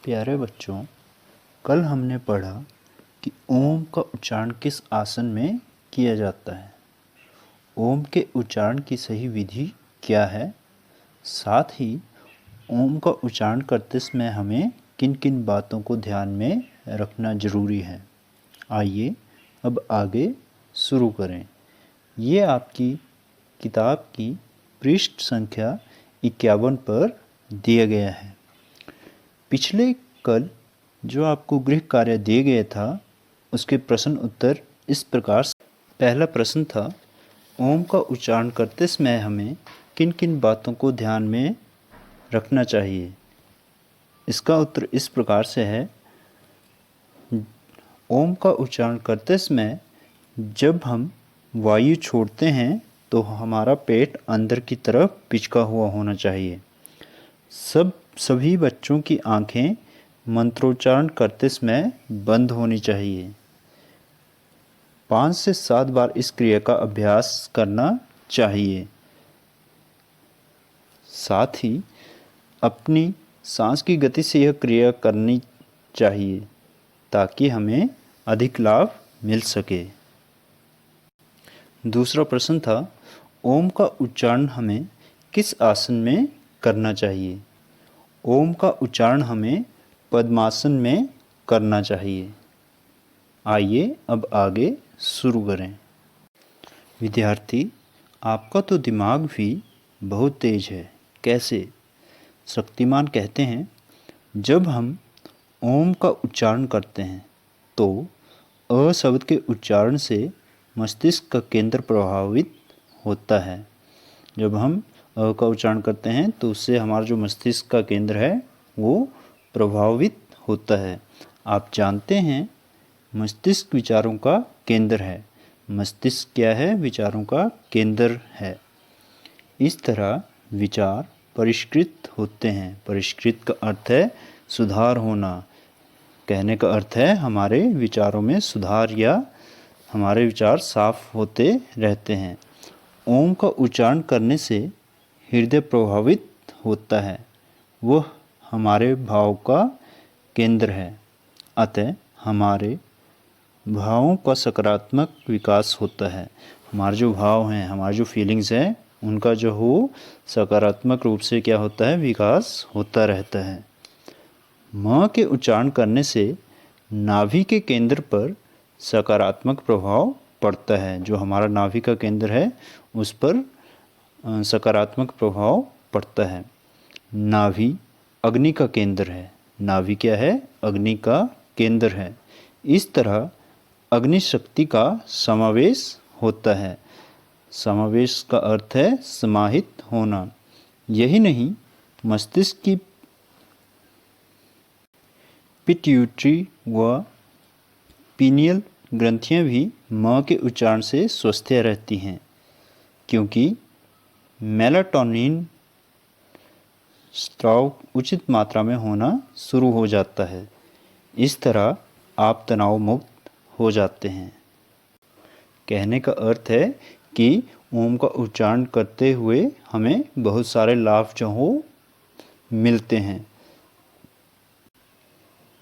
प्यारे बच्चों, कल हमने पढ़ा कि ओम का उच्चारण किस आसन में किया जाता है। ओम के उच्चारण की सही विधि क्या है, साथ ही ओम का उच्चारण करते समय हमें किन किन बातों को ध्यान में रखना जरूरी है। आइए अब आगे शुरू करें। ये आपकी किताब की पृष्ठ संख्या 51 पर दिया गया है। पिछले कल जो आपको गृह कार्य दिए गया था उसके प्रश्न उत्तर इस प्रकार से। पहला प्रश्न था, ओम का उच्चारण करते समय हमें किन किन बातों को ध्यान में रखना चाहिए। इसका उत्तर इस प्रकार से है। ओम का उच्चारण करते समय जब हम वायु छोड़ते हैं तो हमारा पेट अंदर की तरफ पिचका हुआ होना चाहिए। सभी बच्चों की आंखें मंत्रोच्चारण करते समय बंद होनी चाहिए। 5 से 7 बार इस क्रिया का अभ्यास करना चाहिए। साथ ही अपनी सांस की गति से यह क्रिया करनी चाहिए ताकि हमें अधिक लाभ मिल सके। दूसरा प्रश्न था, ओम का उच्चारण हमें किस आसन में करना चाहिए। ओम का उच्चारण हमें पद्मासन में करना चाहिए। आइए अब आगे शुरू करें। विद्यार्थी, आपका तो दिमाग भी बहुत तेज है। कैसे? शक्तिमान कहते हैं, जब हम ओम का उच्चारण करते हैं तो अ शब्द के उच्चारण से मस्तिष्क का केंद्र प्रभावित होता है। जब हम अ का उच्चारण करते हैं तो उससे हमारा जो मस्तिष्क का केंद्र है वो प्रभावित होता है। आप जानते हैं मस्तिष्क विचारों का केंद्र है। मस्तिष्क क्या है? विचारों का केंद्र है। इस तरह विचार परिष्कृत होते हैं। परिष्कृत का अर्थ है सुधार होना। कहने का अर्थ है हमारे विचारों में सुधार या हमारे विचार साफ होते रहते हैं। ओम का उच्चारण करने से हृदय प्रभावित होता है। वह हमारे भाव का केंद्र है। अतः हमारे भावों का सकारात्मक विकास होता है। हमारे जो भाव हैं, हमारी जो फीलिंग्स हैं, उनका जो हो सकारात्मक रूप से क्या होता है? विकास होता रहता है। म के उच्चारण करने से नाभि के केंद्र पर सकारात्मक प्रभाव पड़ता है। जो हमारा नाभि का केंद्र है उस पर सकारात्मक प्रभाव पड़ता है। नाभि अग्नि का केंद्र है। नाभि क्या है? अग्नि का केंद्र है। इस तरह अग्नि शक्ति का समावेश होता है। समावेश का अर्थ है समाहित होना। यही नहीं, मस्तिष्क की पिट्यूटरी व पीनियल ग्रंथियां भी म के उच्चारण से स्वस्थ रहती हैं, क्योंकि मेलाटोनिन स्राव उचित मात्रा में होना शुरू हो जाता है। इस तरह आप तनाव मुक्त हो जाते हैं। कहने का अर्थ है कि ओम का उच्चारण करते हुए हमें बहुत सारे लाभ जो हो मिलते हैं।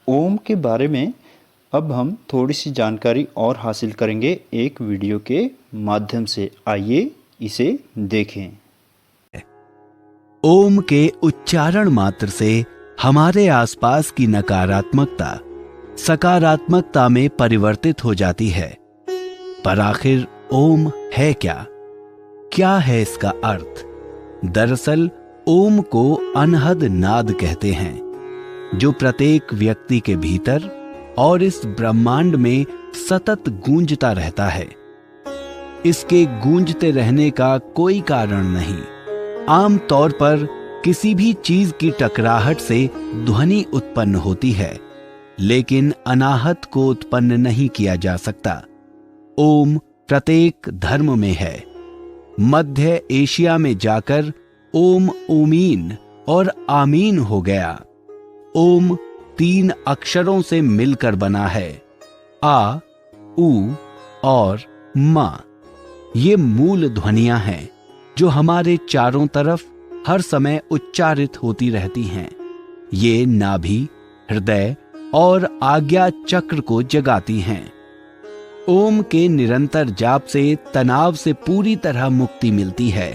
ओम के बारे में अब हम थोड़ी सी जानकारी और हासिल करेंगे एक वीडियो के माध्यम से। आइए इसे देखें। ओम के उच्चारण मात्र से हमारे आसपास की नकारात्मकता सकारात्मकता में परिवर्तित हो जाती है। पर आखिर ओम है क्या? क्या है इसका अर्थ? दरअसल ओम को अनहद नाद कहते हैं, जो प्रत्येक व्यक्ति के भीतर और इस ब्रह्मांड में सतत गूंजता रहता है। इसके गूंजते रहने का कोई कारण नहीं। आम तौर पर किसी भी चीज की टकराहट से ध्वनि उत्पन्न होती है, लेकिन अनाहत को उत्पन्न नहीं किया जा सकता। ओम प्रत्येक धर्म में है। मध्य एशिया में जाकर ओम ओमीन और आमीन हो गया। ओम 3 अक्षरों से मिलकर बना है, आ, उ और मा। ये मूल ध्वनियां हैं जो हमारे चारों तरफ हर समय उच्चारित होती रहती हैं। ये नाभि हृदय और आज्ञा चक्र को जगाती हैं। ओम के निरंतर जाप से तनाव से पूरी तरह मुक्ति मिलती है।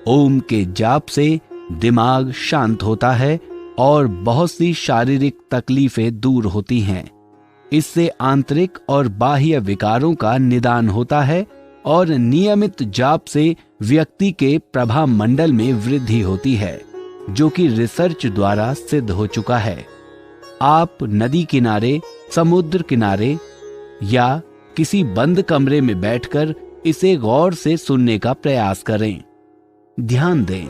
ओम के जाप से दिमाग शांत होता है और बहुत सी शारीरिक तकलीफें दूर होती हैं। इससे आंतरिक और बाह्य विकारों का निदान होता है और नियमित जाप से व्यक्ति के प्रभा मंडल में वृद्धि होती है, जो कि रिसर्च द्वारा सिद्ध हो चुका है। आप नदी किनारे, समुद्र किनारे या किसी बंद कमरे में बैठकर इसे गौर से सुनने का प्रयास करें। ध्यान दें,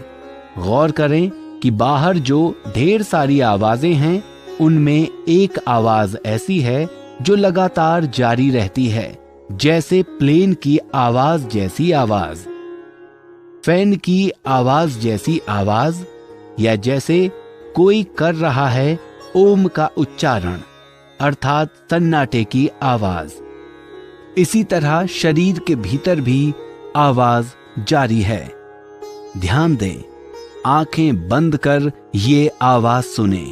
गौर करें कि बाहर जो ढेर सारी आवाजें हैं, उनमें एक आवाज ऐसी है जो लगातार जारी रहती है, जैसे प्लेन की आवाज जैसी आवाज, फैन की आवाज जैसी आवाज, या जैसे कोई कर रहा है ओम का उच्चारण अर्थात सन्नाटे की आवाज। इसी तरह शरीर के भीतर भी आवाज जारी है। ध्यान दें, आंखें बंद कर ये आवाज सुने।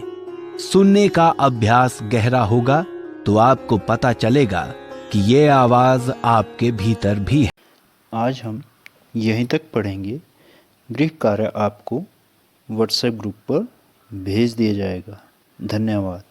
सुनने का अभ्यास गहरा होगा तो आपको पता चलेगा कि ये आवाज आपके भीतर भी है। आज हम यहीं तक पढ़ेंगे। गृह कार्य आपको व्हाट्सएप ग्रुप पर भेज दिया जाएगा। धन्यवाद।